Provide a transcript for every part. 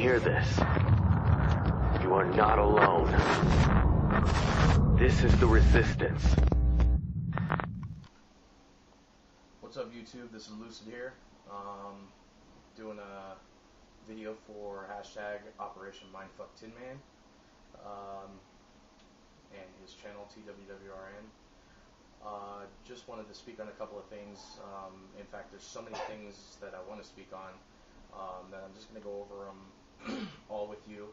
hear this? You are not alone. This is the Resistance. What's up, YouTube? This is Lucid here. Doing a video for hashtag Operation Mindfuck Tinman and his channel TWWRN. Just wanted to speak on a couple of things. In fact, there's so many things that I want to speak on that I'm just going to go over them all with you,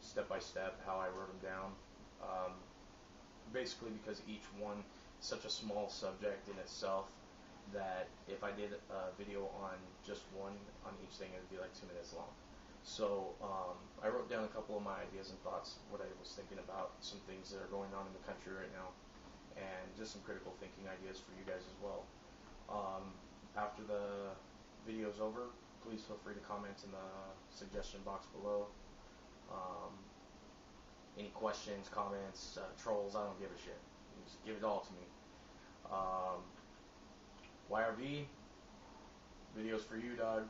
step by step, how I wrote them down. Basically, because each one is such a small subject in itself that if I did a video on just one on each thing, it would be like 2 minutes long. So I wrote down a couple of my ideas and thoughts, what I was thinking about, some things that are going on in the country right now, and just some critical thinking ideas for you guys as well. After the video's over, please feel free to comment in the suggestion box below. Any questions, comments, trolls, I don't give a shit. Just give it all to me. YRV, videos for you, dog.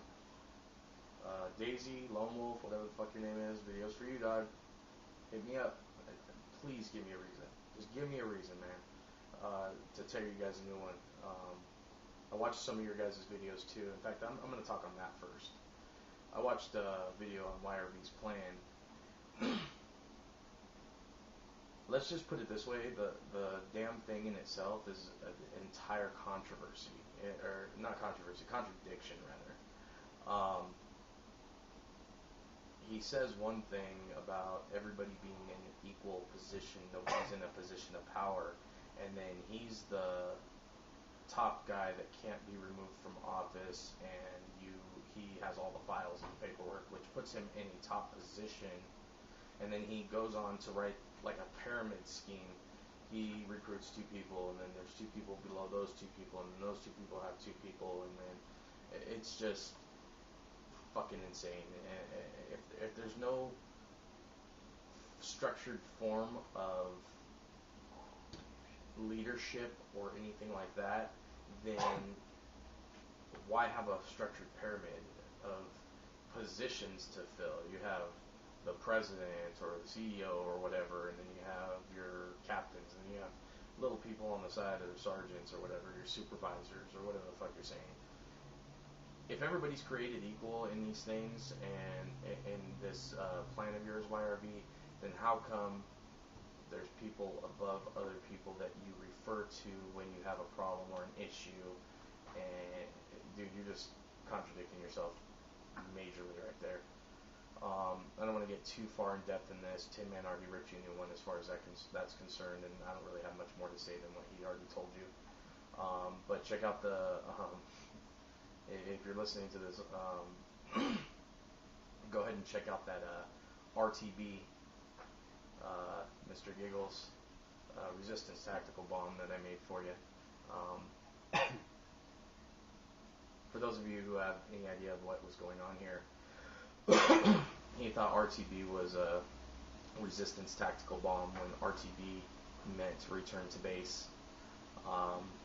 Daisy, Lone Wolf, whatever the fuck your name is, videos for you, dog. Hit me up. Please give me a reason. Just give me a reason, man, to tell you guys a new one. I watched some of your guys' videos too. In fact, I'm going to talk on that first. I watched a video on YRV's plan. Let's just put it this way, the damn thing in itself is an entire controversy, or not controversy, contradiction rather. He says one thing about everybody being in an equal position, nobody's in a position of power, and then he's the top guy that can't be removed from office, and he has all the files and paperwork, which puts him in a top position. And then he goes on to write like a pyramid scheme. He recruits 2 people, and then there's 2 people below those 2 people, and then those 2 people have 2 people, and then it's just fucking insane. If there's no structured form of leadership or anything like that, then why have a structured pyramid of positions to fill? You have the president or the CEO or whatever, and then you have your captains, and then you have little people on the side or sergeants or whatever, your supervisors or whatever the fuck you're saying. If everybody's created equal in these things and in this plan of yours, YRV, then how come there's people above other people that you refer to when you have a problem or an issue? And dude, you're just contradicting yourself majorly right there. I don't want to get too far in depth in this. Tinman already ripped you a new one as far as that's concerned, and I don't really have much more to say than what he already told you. But check out the, if you're listening to this, go ahead and check out that RTB, Mr. Giggles, Resistance Tactical Bomb that I made for you. For those of you who have any idea of what was going on here, he thought RTB was a resistance tactical bomb when RTB meant return to base.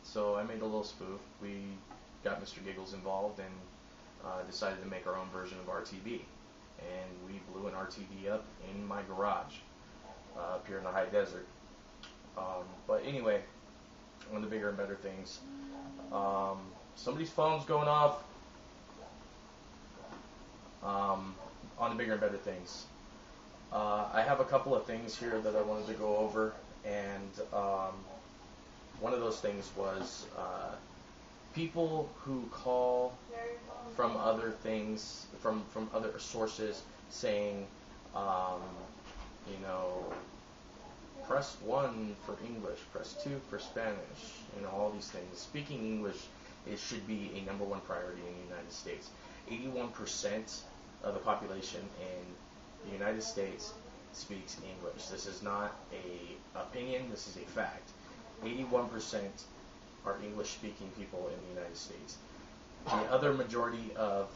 So I made a little spoof. We got Mr. Giggles involved and decided to make our own version of RTB. And we blew an RTB up in my garage up here in the high desert. But anyway, on the bigger and better things. Somebody's phone's going off. On the bigger and better things. I have a couple of things here that I wanted to go over, and one of those things was people who call from other things, from other sources, saying, you know, press 1 for English, press 2 for Spanish, you know, all these things. Speaking English, it should be a #1 priority in the United States. 81% of the population in the United States speaks English. This is not a opinion, this is a fact. 81% are English-speaking people in the United States. The other majority of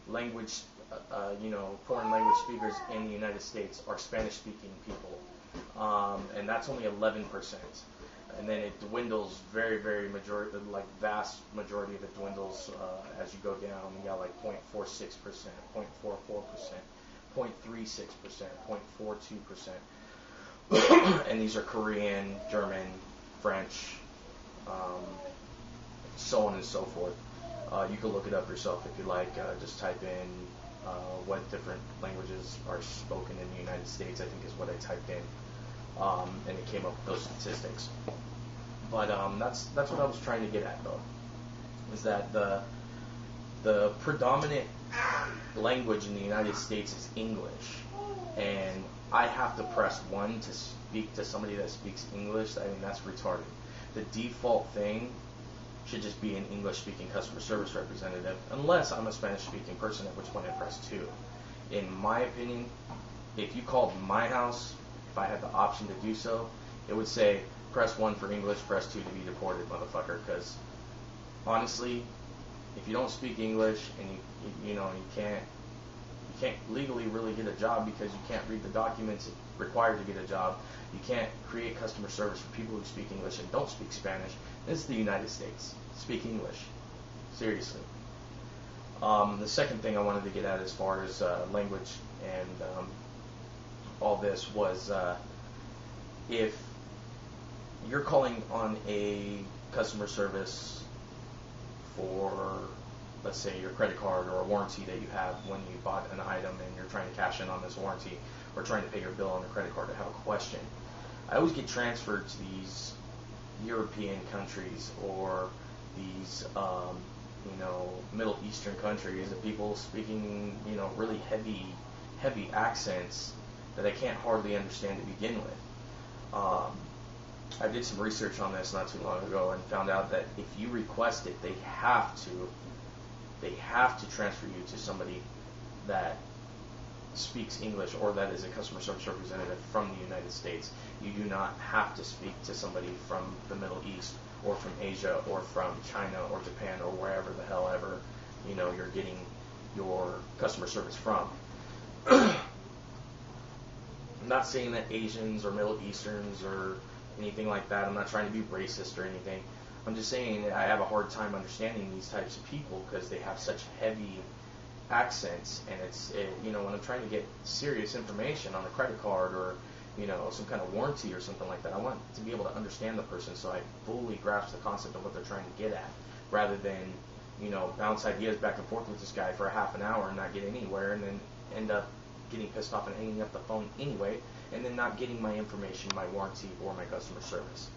language, foreign language speakers in the United States are Spanish-speaking people, and that's only 11%. and then it dwindles vast majority of it dwindles as you go down. You got like 0.46%, 0.44%, 0.36%, 0.42%, and these are Korean, German, French, so on and so forth. You can look it up yourself if you like. Just type in what different languages are spoken in the United States, I think is what I typed in. And it came up with those statistics. But that's what I was trying to get at, though, is that the predominant language in the United States is English, and I have to press 1 to speak to somebody that speaks English. I mean, that's retarded. The default thing should just be an English-speaking customer service representative, unless I'm a Spanish-speaking person, at which point I press 2. In my opinion, if you called my house, if I had the option to do so, it would say press 1 for English, press 2 to be deported, motherfucker. Because honestly, if you don't speak English and you can't legally really get a job because you can't read the documents required to get a job, you can't create customer service for people who speak English and don't speak Spanish. This is the United States. Speak English. Seriously. The second thing I wanted to get at as far as language and all this was if you're calling on a customer service for, let's say, your credit card or a warranty that you have when you bought an item and you're trying to cash in on this warranty or trying to pay your bill on a credit card to have a question, I always get transferred to these European countries or these Middle Eastern countries of people speaking really heavy accents that I can't hardly understand to begin with. I did some research on this not too long ago and found out that if you request it, they have to transfer you to somebody that speaks English or that is a customer service representative from the United States. You do not have to speak to somebody from the Middle East or from Asia or from China or Japan or wherever the hell ever you're getting your customer service from. I'm not saying that Asians or Middle Easterns or anything like that. I'm not trying to be racist or anything. I'm just saying I have a hard time understanding these types of people because they have such heavy accents, and when I'm trying to get serious information on a credit card or some kind of warranty or something like that, I want to be able to understand the person so I fully grasp the concept of what they're trying to get at, rather than bounce ideas back and forth with this guy for a half an hour and not get anywhere, and then end up getting pissed off and hanging up the phone anyway, and then not getting my information, my warranty, or my customer service.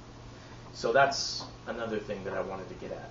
So that's another thing that I wanted to get at.